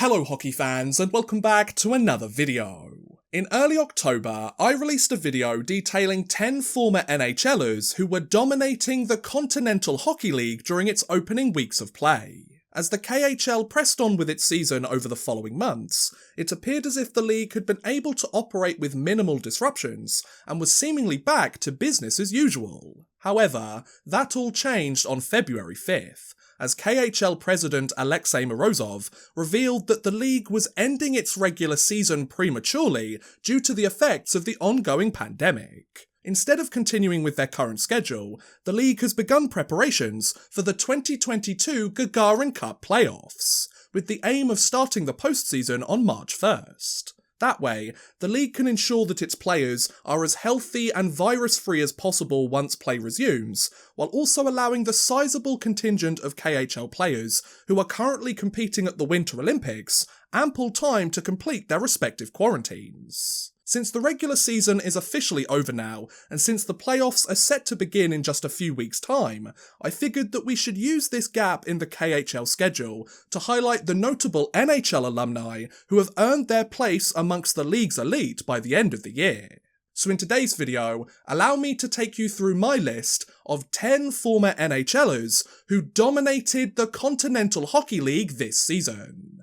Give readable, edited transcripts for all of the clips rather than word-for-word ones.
Hello hockey fans and welcome back to another video. In early October, I released a video detailing 10 former NHLers who were dominating the Kontinental Hockey League during its opening weeks of play. As the KHL pressed on with its season over the following months, it appeared as if the league had been able to operate with minimal disruptions and was seemingly back to business as usual. However, that all changed on February 5th. As KHL president Alexei Morozov revealed that the league was ending its regular season prematurely due to the effects of the ongoing pandemic. Instead of continuing with their current schedule, the league has begun preparations for the 2022 Gagarin Cup Playoffs, with the aim of starting the postseason on March 1st. That way, the league can ensure that its players are as healthy and virus-free as possible once play resumes, while also allowing the sizable contingent of KHL players who are currently competing at the Winter Olympics ample time to complete their respective quarantines. Since the regular season is officially over now, and since the playoffs are set to begin in just a few weeks' time, I figured that we should use this gap in the KHL schedule to highlight the notable NHL alumni who have earned their place amongst the league's elite by the end of the year. So in today's video, allow me to take you through my list of 10 former NHLers who dominated the Kontinental Hockey League this season.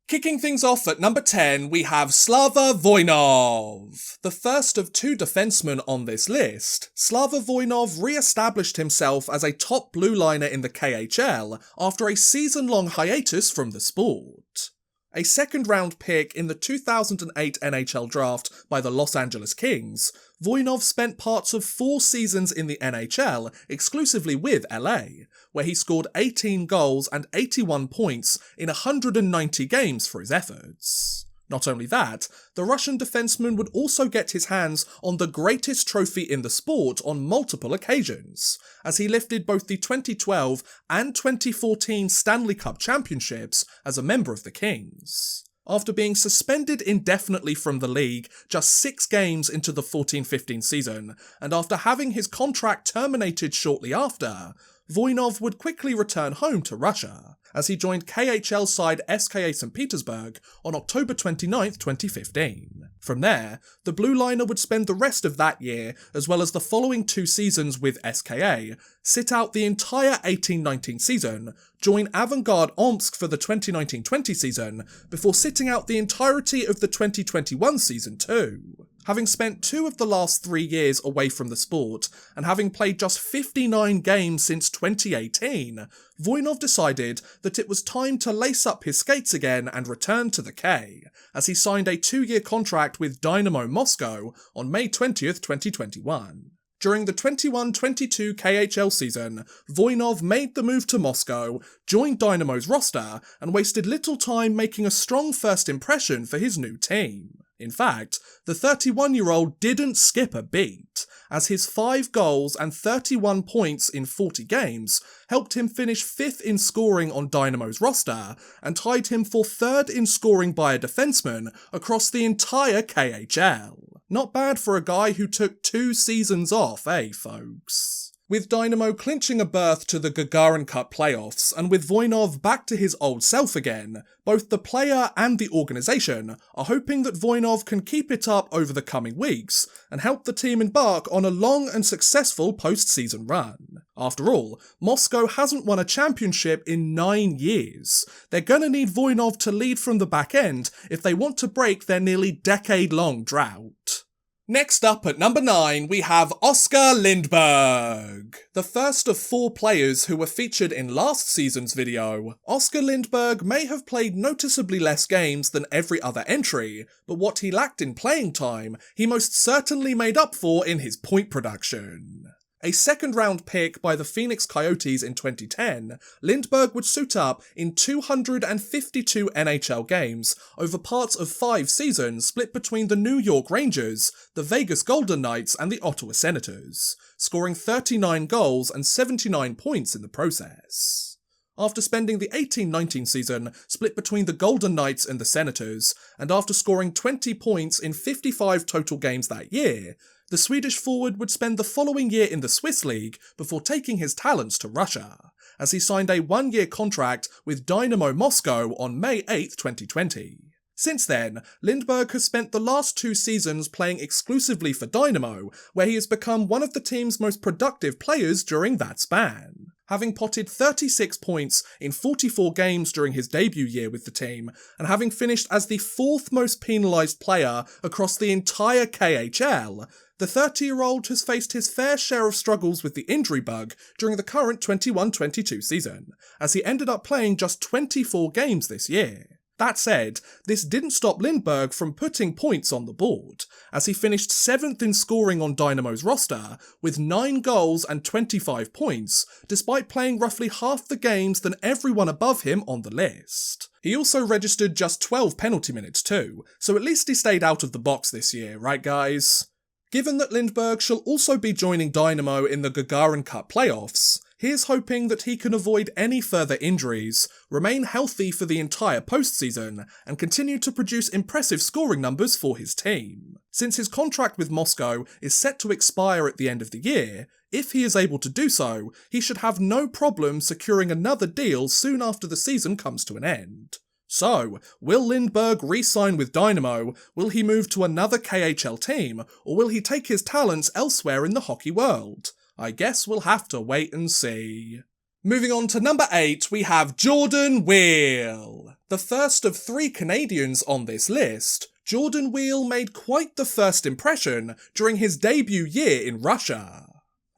Kicking things off at number 10, we have Slava Voynov. The first of two defensemen on this list, Slava Voynov re-established himself as a top blue liner in the KHL after a season-long hiatus from the sport. A second-round pick in the 2008 NHL draft by the Los Angeles Kings, Voynov spent parts of 4 seasons in the NHL exclusively with LA, where he scored 18 goals and 81 points in 190 games for his efforts. Not only that, the Russian defenseman would also get his hands on the greatest trophy in the sport on multiple occasions, as he lifted both the 2012 and 2014 Stanley Cup championships as a member of the Kings. After being suspended indefinitely from the league just 6 games into the 14-15 season, and after having his contract terminated shortly after, Voynov would quickly return home to Russia, as he joined KHL side SKA St. Petersburg on October 29, 2015. From there, the blue liner would spend the rest of that year, as well as the following 2 seasons with SKA, sit out the entire 18-19 season, join Avangard Omsk for the 2019-20 season, before sitting out the entirety of the 2021 season too. Having spent 2 of the last 3 years away from the sport, and having played just 59 games since 2018, Voynov decided that it was time to lace up his skates again and return to the K, as he signed a 2-year contract with Dynamo Moscow on May 20th, 2021. During the 21-22 KHL season, Voynov made the move to Moscow, joined Dynamo's roster, and wasted little time making a strong first impression for his new team. In fact, the 31-year-old didn't skip a beat, as his 5 goals and 31 points in 40 games helped him finish 5th in scoring on Dynamo's roster, and tied him for 3rd in scoring by a defenseman across the entire KHL. Not bad for a guy who took 2 seasons off, folks? With Dynamo clinching a berth to the Gagarin Cup Playoffs, and with Voynov back to his old self again, both the player and the organisation are hoping that Voynov can keep it up over the coming weeks, and help the team embark on a long and successful post-season run. After all, Moscow hasn't won a championship in 9 years. They're gonna need Voynov to lead from the back end if they want to break their nearly decade-long drought. Next up at number 9, we have Oskar Lindberg. The first of 4 players who were featured in last season's video, Oskar Lindberg may have played noticeably less games than every other entry, but what he lacked in playing time, he most certainly made up for in his point production. A second-round pick by the Phoenix Coyotes in 2010, Lindberg would suit up in 252 NHL games over parts of 5 seasons split between the New York Rangers, the Vegas Golden Knights and the Ottawa Senators, scoring 39 goals and 79 points in the process. After spending the 18-19 season split between the Golden Knights and the Senators, and after scoring 20 points in 55 total games that year, the Swedish forward would spend the following year in the Swiss League before taking his talents to Russia, as he signed a one-year contract with Dynamo Moscow on May 8, 2020. Since then, Lindberg has spent the last 2 seasons playing exclusively for Dynamo, where he has become one of the team's most productive players during that span, having potted 36 points in 44 games during his debut year with the team, and having finished as the 4th most penalised player across the entire KHL. The 30-year-old has faced his fair share of struggles with the injury bug during the current 21-22 season, as he ended up playing just 24 games this year. That said, this didn't stop Lindberg from putting points on the board, as he finished 7th in scoring on Dynamo's roster, with 9 goals and 25 points, despite playing roughly half the games than everyone above him on the list. He also registered just 12 penalty minutes too, so at least he stayed out of the box this year, right guys? Given that Lindberg shall also be joining Dynamo in the Gagarin Cup Playoffs, he is hoping that he can avoid any further injuries, remain healthy for the entire postseason, and continue to produce impressive scoring numbers for his team. Since his contract with Moscow is set to expire at the end of the year, if he is able to do so, he should have no problem securing another deal soon after the season comes to an end. So, will Lindberg re-sign with Dynamo, will he move to another KHL team, or will he take his talents elsewhere in the hockey world? I guess we'll have to wait and see. Moving on to number 8, we have Jordan Weal. The first of 3 Canadians on this list, Jordan Weal made quite the first impression during his debut year in Russia.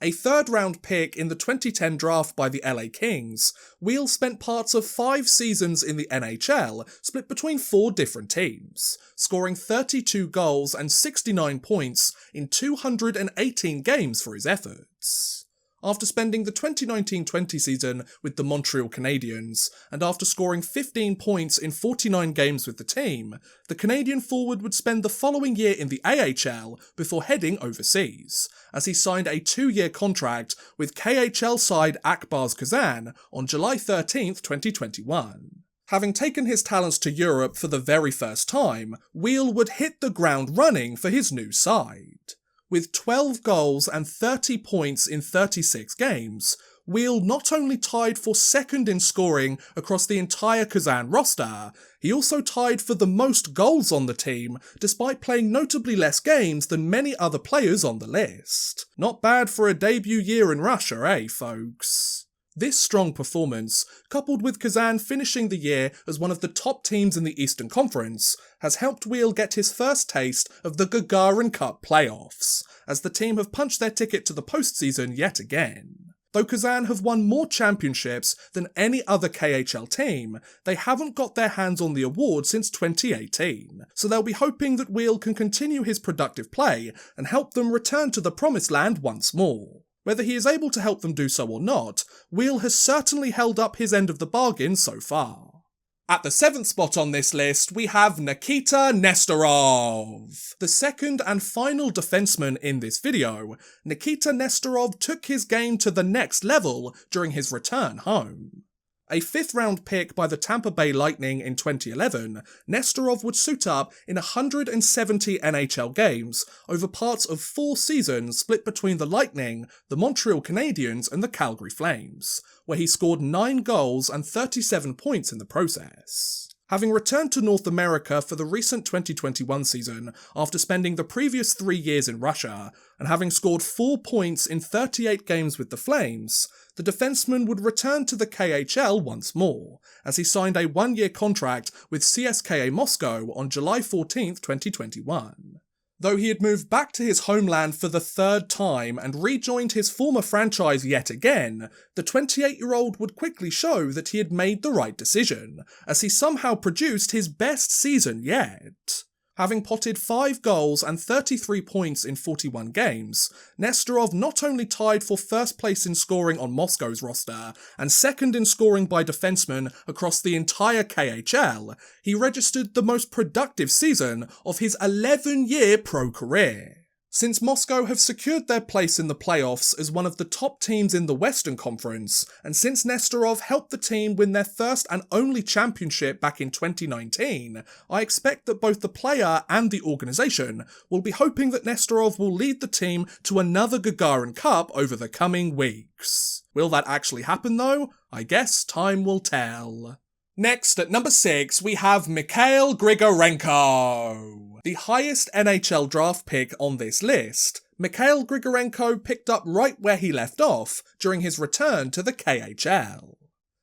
A 3rd-round pick in the 2010 draft by the LA Kings, Weal spent parts of 5 seasons in the NHL, split between 4 different teams, scoring 32 goals and 69 points in 218 games for his efforts. After spending the 2019-20 season with the Montreal Canadiens, and after scoring 15 points in 49 games with the team, the Canadian forward would spend the following year in the AHL before heading overseas, as he signed a 2-year contract with KHL side Akbars Kazan on July 13, 2021. Having taken his talents to Europe for the very first time, Weal would hit the ground running for his new side. With 12 goals and 30 points in 36 games, Weal not only tied for 2nd in scoring across the entire Kazan roster, he also tied for the most goals on the team, despite playing notably less games than many other players on the list. Not bad for a debut year in Russia, eh, folks? This strong performance, coupled with Kazan finishing the year as one of the top teams in the Eastern Conference, has helped Weal get his first taste of the Gagarin Cup Playoffs, as the team have punched their ticket to the postseason yet again. Though Kazan have won more championships than any other KHL team, they haven't got their hands on the award since 2018, so they'll be hoping that Weal can continue his productive play and help them return to the promised land once more. Whether he is able to help them do so or not, Weal has certainly held up his end of the bargain so far. At the 7th spot on this list, we have Nikita Nesterov. The 2nd and final defenseman in this video, Nikita Nesterov took his game to the next level during his return home. A 5th-round pick by the Tampa Bay Lightning in 2011, Nesterov would suit up in 170 NHL games over parts of 4 seasons split between the Lightning, the Montreal Canadiens and the Calgary Flames, where he scored 9 goals and 37 points in the process. Having returned to North America for the recent 2021 season after spending the previous 3 years in Russia, and having scored 4 points in 38 games with the Flames, the defenseman would return to the KHL once more, as he signed a 1-year contract with CSKA Moscow on July 14, 2021. Though he had moved back to his homeland for the 3rd time and rejoined his former franchise yet again, the 28-year-old would quickly show that he had made the right decision, as he somehow produced his best season yet. Having potted 5 goals and 33 points in 41 games, Nesterov not only tied for 1st place in scoring on Moscow's roster, and 2nd in scoring by defensemen across the entire KHL, he registered the most productive season of his 11-year pro career. Since Moscow have secured their place in the playoffs as one of the top teams in the Western Conference, and since Nesterov helped the team win their first and only championship back in 2019, I expect that both the player and the organisation will be hoping that Nesterov will lead the team to another Gagarin Cup over the coming weeks. Will that actually happen though? I guess time will tell. Next, at number 6, we have Mikhail Grigorenko. The highest NHL draft pick on this list, Mikhail Grigorenko picked up right where he left off during his return to the KHL.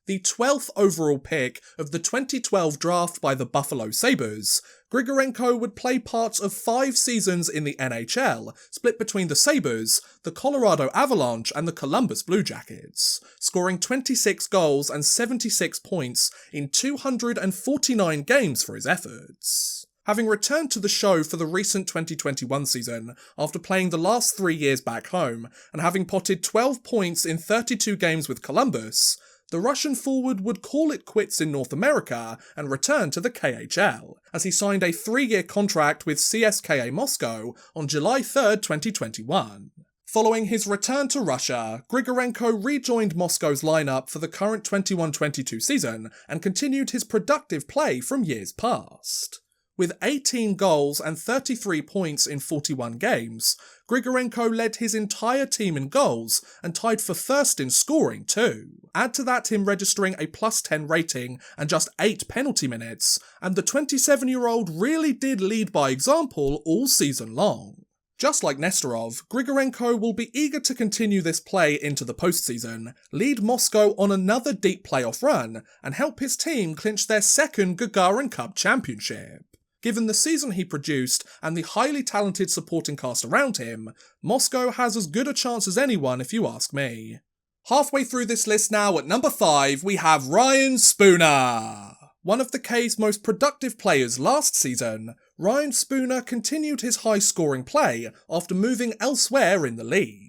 The 12th overall pick of the 2012 draft by the Buffalo Sabres, Grigorenko would play parts of 5 seasons in the NHL, split between the Sabres, the Colorado Avalanche and the Columbus Blue Jackets, scoring 26 goals and 76 points in 249 games for his efforts. Having returned to the show for the recent 2021 season after playing the last 3 years back home and having potted 12 points in 32 games with Columbus, the Russian forward would call it quits in North America and return to the KHL, as he signed a 3-year contract with CSKA Moscow on July 3rd, 2021. Following his return to Russia, Grigorenko rejoined Moscow's lineup for the current 21-22 season and continued his productive play from years past. With 18 goals and 33 points in 41 games, Grigorenko led his entire team in goals and tied for first in scoring too. Add to that him registering a +10 rating and just 8 penalty minutes, and the 27-year-old really did lead by example all season long. Just like Nesterov, Grigorenko will be eager to continue this play into the postseason, lead Moscow on another deep playoff run, and help his team clinch their second Gagarin Cup championship. Given the season he produced and the highly talented supporting cast around him, Moscow has as good a chance as anyone if you ask me. Halfway through this list now, at number 5, we have Ryan Spooner. One of the K's most productive players last season, Ryan Spooner continued his high-scoring play after moving elsewhere in the league.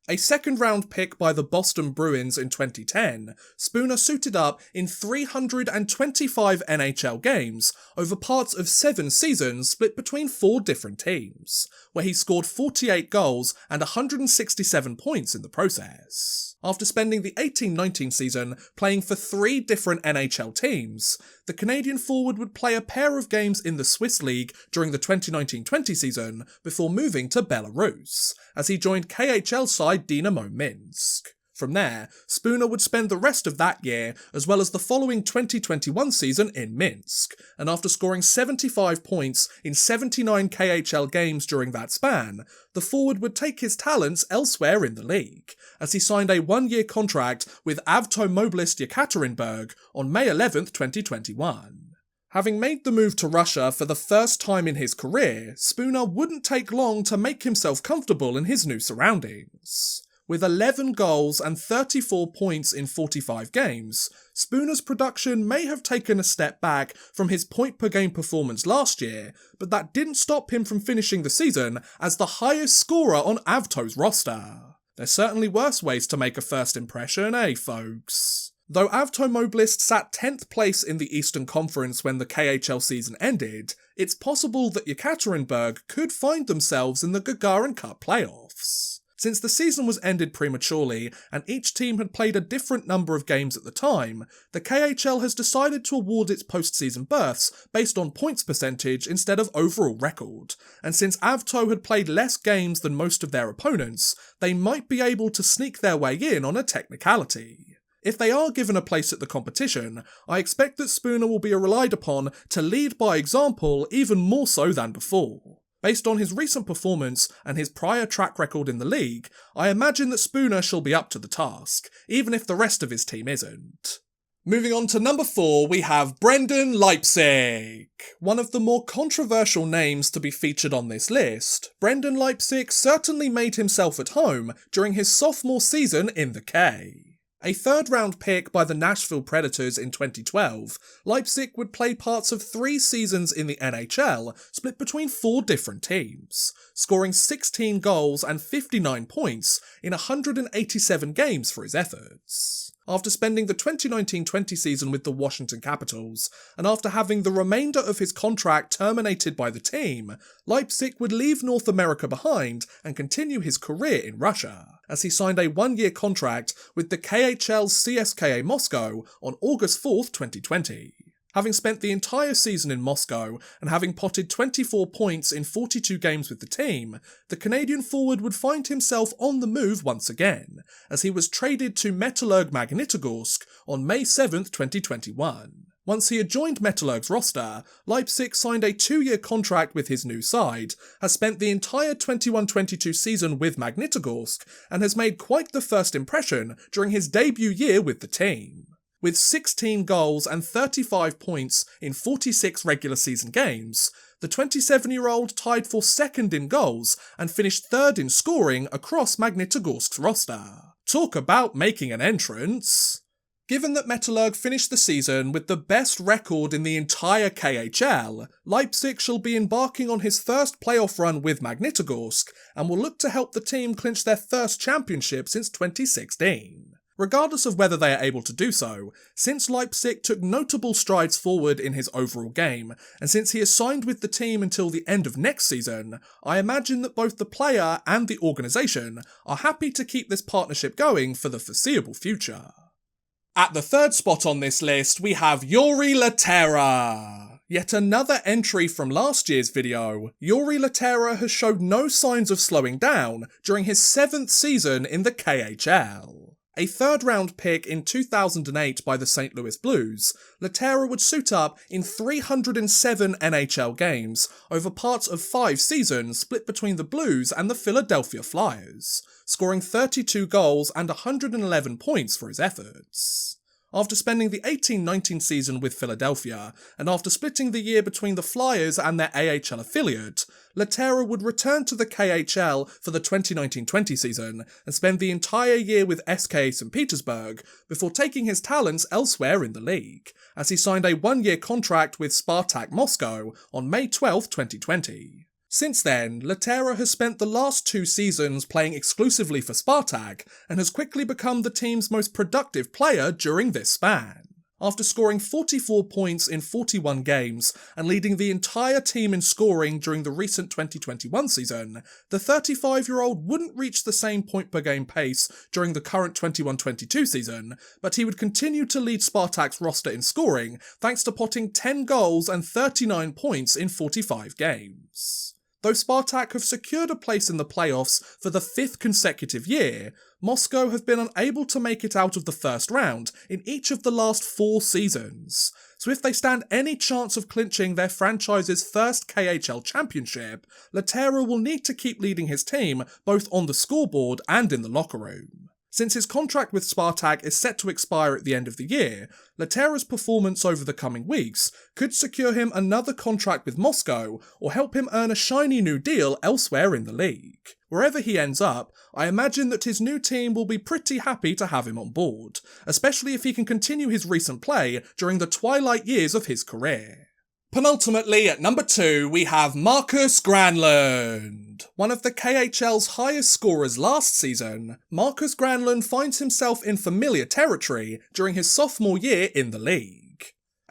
A second-round pick by the Boston Bruins in 2010, Spooner suited up in 325 NHL games over parts of 7 seasons split between 4 different teams, where he scored 48 goals and 167 points in the process. After spending the 18-19 season playing for 3 different NHL teams, the Canadian forward would play a pair of games in the Swiss League during the 2019-20 season before moving to Belarus, as he joined KHL side Dynamo Minsk. From there, Spooner would spend the rest of that year, as well as the following 2021 season in Minsk, and after scoring 75 points in 79 KHL games during that span, the forward would take his talents elsewhere in the league, as he signed a 1-year contract with Automobilist Yekaterinburg on May 11th, 2021. Having made the move to Russia for the first time in his career, Spooner wouldn't take long to make himself comfortable in his new surroundings. With 11 goals and 34 points in 45 games, Spooner's production may have taken a step back from his point-per-game performance last year, but that didn't stop him from finishing the season as the highest scorer on Avto's roster. There's certainly worse ways to make a first impression, folks? Though Automobilist sat 10th place in the Eastern Conference when the KHL season ended, it's possible that Yekaterinburg could find themselves in the Gagarin Cup Playoffs. Since the season was ended prematurely and each team had played a different number of games at the time, the KHL has decided to award its postseason berths based on points percentage instead of overall record, and since Avto had played less games than most of their opponents, they might be able to sneak their way in on a technicality. If they are given a place at the competition, I expect that Spooner will be relied upon to lead by example even more so than before. Based on his recent performance and his prior track record in the league, I imagine that Spooner shall be up to the task, even if the rest of his team isn't. Moving on to number 4, we have Brendan Leipsic. One of the more controversial names to be featured on this list, Brendan Leipsic certainly made himself at home during his sophomore season in the K. A third-round pick by the Nashville Predators in 2012, Leipsic would play parts of 3 seasons in the NHL, split between 4 different teams, scoring 16 goals and 59 points in 187 games for his efforts. After spending the 2019-20 season with the Washington Capitals, and after having the remainder of his contract terminated by the team, Leipzig would leave North America behind and continue his career in Russia, as he signed a one-year contract with the KHL's CSKA Moscow on August 4th, 2020. Having spent the entire season in Moscow and having potted 24 points in 42 games with the team, the Canadian forward would find himself on the move once again, as he was traded to Metallurg Magnitogorsk on May 7th, 2021. Once he had joined Metallurg's roster, Leipzig signed a 2-year contract with his new side, has spent the entire 21-22 season with Magnitogorsk, and has made quite the first impression during his debut year with the team. With 16 goals and 35 points in 46 regular season games, the 27-year-old tied for second in goals and finished third in scoring across Magnitogorsk's roster. Talk about making an entrance! Given that Metallurg finished the season with the best record in the entire KHL, Leipzig shall be embarking on his first playoff run with Magnitogorsk and will look to help the team clinch their first championship since 2016. Regardless of whether they are able to do so, since Leipzig took notable strides forward in his overall game, and since he is signed with the team until the end of next season, I imagine that both the player and the organisation are happy to keep this partnership going for the foreseeable future. At the third spot on this list, we have Yuri Letera. Yet another entry from last year's video, Yuri Letera has showed no signs of slowing down during his 7th season in the KHL. A third-round pick in 2008 by the St. Louis Blues, Letera would suit up in 307 NHL games over parts of 5 seasons split between the Blues and the Philadelphia Flyers, scoring 32 goals and 111 points for his efforts. After spending the 18-19 season with Philadelphia, and after splitting the year between the Flyers and their AHL affiliate, Letera would return to the KHL for the 2019-20 season and spend the entire year with SKA St. Petersburg before taking his talents elsewhere in the league, as he signed a 1-year contract with Spartak Moscow on May 12, 2020. Since then, Letera has spent the last 2 seasons playing exclusively for Spartak and has quickly become the team's most productive player during this span. After scoring 44 points in 41 games and leading the entire team in scoring during the recent 2021 season, the 35-year-old wouldn't reach the same point-per-game pace during the current 21-22 season, but he would continue to lead Spartak's roster in scoring thanks to potting 10 goals and 39 points in 45 games. Though Spartak have secured a place in the playoffs for the 5th consecutive year, Moscow have been unable to make it out of the first round in each of the last 4 seasons. So if they stand any chance of clinching their franchise's first KHL championship, Letera will need to keep leading his team both on the scoreboard and in the locker room. Since his contract with Spartak is set to expire at the end of the year, Letera's performance over the coming weeks could secure him another contract with Moscow or help him earn a shiny new deal elsewhere in the league. Wherever he ends up, I imagine that his new team will be pretty happy to have him on board, especially if he can continue his recent play during the twilight years of his career. Penultimately, at number 2, we have Markus Granlund. One of the KHL's highest scorers last season, Markus Granlund finds himself in familiar territory during his sophomore year in the league.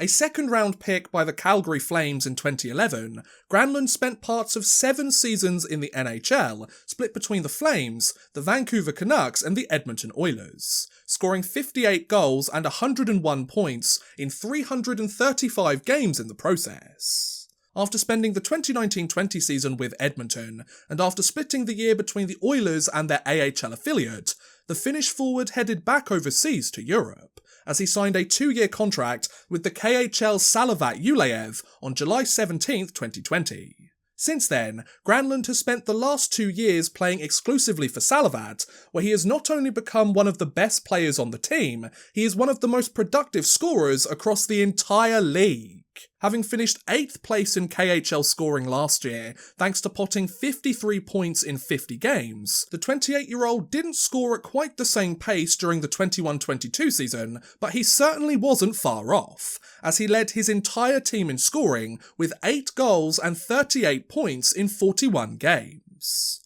A second-round pick by the Calgary Flames in 2011, Granlund spent parts of 7 seasons in the NHL, split between the Flames, the Vancouver Canucks and the Edmonton Oilers, scoring 58 goals and 101 points in 335 games in the process. After spending the 2019-20 season with Edmonton, and after splitting the year between the Oilers and their AHL affiliate, the Finnish forward headed back overseas to Europe, as he signed a 2-year contract with the KHL Salavat Yuleev on July 17, 2020. Since then, Granlund has spent the last 2 years playing exclusively for Salavat, where he has not only become one of the best players on the team, he is one of the most productive scorers across the entire league. Having finished 8th place in KHL scoring last year, thanks to potting 53 points in 50 games, the 28-year-old didn't score at quite the same pace during the 21-22 season, but he certainly wasn't far off, as he led his entire team in scoring with 8 goals and 38 points in 41 games.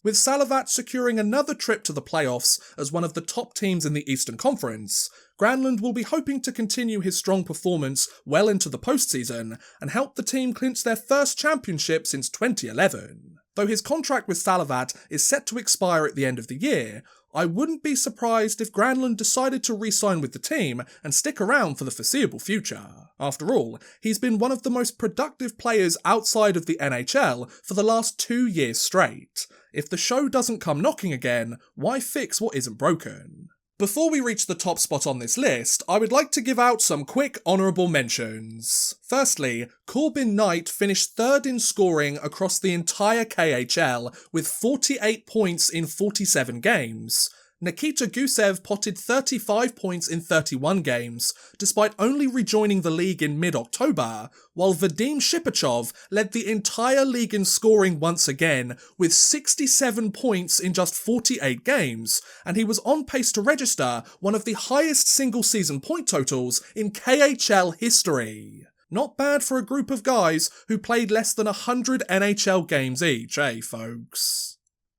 With Salavat securing another trip to the playoffs as one of the top teams in the Eastern Conference, Granlund will be hoping to continue his strong performance well into the postseason and help the team clinch their first championship since 2011. Though his contract with Salavat is set to expire at the end of the year, I wouldn't be surprised if Granlund decided to re-sign with the team and stick around for the foreseeable future. After all, he's been one of the most productive players outside of the NHL for the last 2 years straight. If the show doesn't come knocking again, why fix what isn't broken? Before we reach the top spot on this list, I would like to give out some quick honourable mentions. Firstly, Corbin Knight finished third in scoring across the entire KHL with 48 points in 47 games. Nikita Gusev potted 35 points in 31 games, despite only rejoining the league in mid-October, while Vadim Shipachov led the entire league in scoring once again, with 67 points in just 48 games, and he was on pace to register one of the highest single-season point totals in KHL history. Not bad for a group of guys who played less than 100 NHL games each, folks?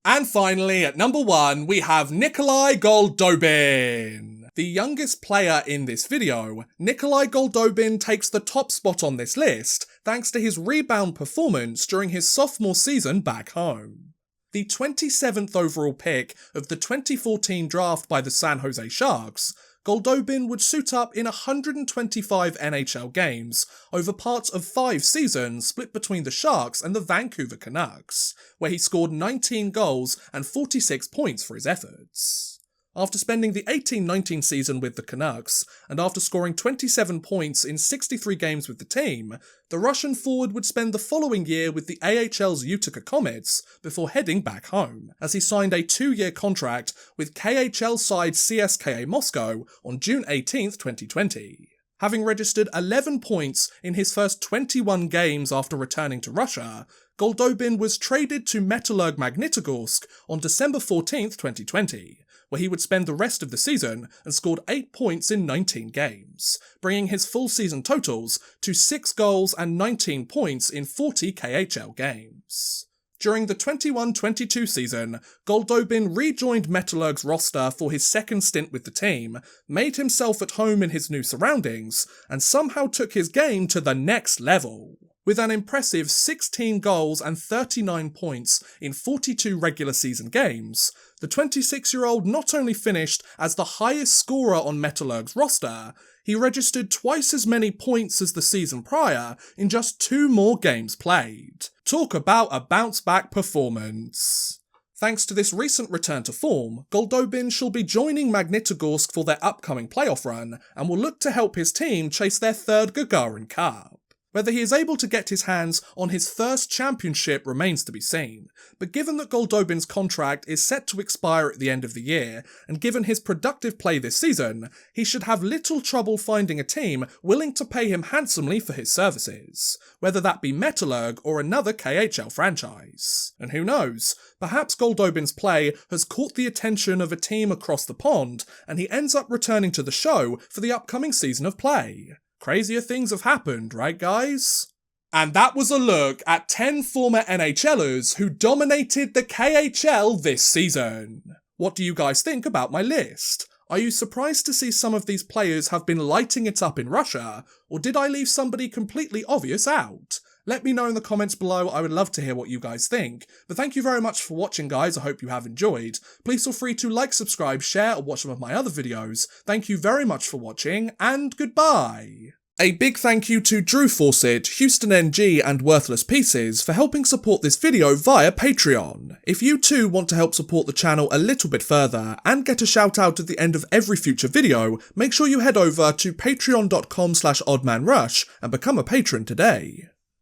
And finally, at number 1, we have Nikolai Goldobin. The youngest player in this video, Nikolai Goldobin takes the top spot on this list thanks to his rebound performance during his sophomore season back home. The 27th overall pick of the 2014 draft by the San Jose Sharks, Goldobin would suit up in 125 NHL games over parts of 5 seasons split between the Sharks and the Vancouver Canucks, where he scored 19 goals and 46 points for his efforts. After spending the 18-19 season with the Canucks, and after scoring 27 points in 63 games with the team, the Russian forward would spend the following year with the AHL's Utica Comets before heading back home, as he signed a 2-year contract with KHL side CSKA Moscow on June 18, 2020. Having registered 11 points in his first 21 games after returning to Russia, Goldobin was traded to Metallurg Magnitogorsk on December 14, 2020. Where he would spend the rest of the season and scored 8 points in 19 games, bringing his full season totals to 6 goals and 19 points in 40 KHL games. During the 21-22 season, Goldobin rejoined Metallurg's roster for his second stint with the team, made himself at home in his new surroundings, and somehow took his game to the next level. With an impressive 16 goals and 39 points in 42 regular season games, the 26-year-old not only finished as the highest scorer on Metallurg's roster, he registered twice as many points as the season prior in just 2 more games played. Talk about a bounce-back performance. Thanks to this recent return to form, Goldobin shall be joining Magnitogorsk for their upcoming playoff run and will look to help his team chase their 3rd Gagarin Cup. Whether he is able to get his hands on his first championship remains to be seen, but given that Goldobin's contract is set to expire at the end of the year, and given his productive play this season, he should have little trouble finding a team willing to pay him handsomely for his services, whether that be Metallurg or another KHL franchise. And who knows, perhaps Goldobin's play has caught the attention of a team across the pond, and he ends up returning to the show for the upcoming season of play. Crazier things have happened, right guys? And that was a look at 10 former NHLers who dominated the KHL this season. What do you guys think about my list? Are you surprised to see some of these players have been lighting it up in Russia, or did I leave somebody completely obvious out? Let me know in the comments below, I would love to hear what you guys think. But thank you very much for watching guys, I hope you have enjoyed. Please feel free to like, subscribe, share, or watch some of my other videos. Thank you very much for watching, and goodbye! A big thank you to Drew Fawcett, Houston NG, and Worthless Pieces for helping support this video via Patreon. If you too want to help support the channel a little bit further, and get a shout out at the end of every future video, make sure you head over to patreon.com/oddmanrush and become a patron today.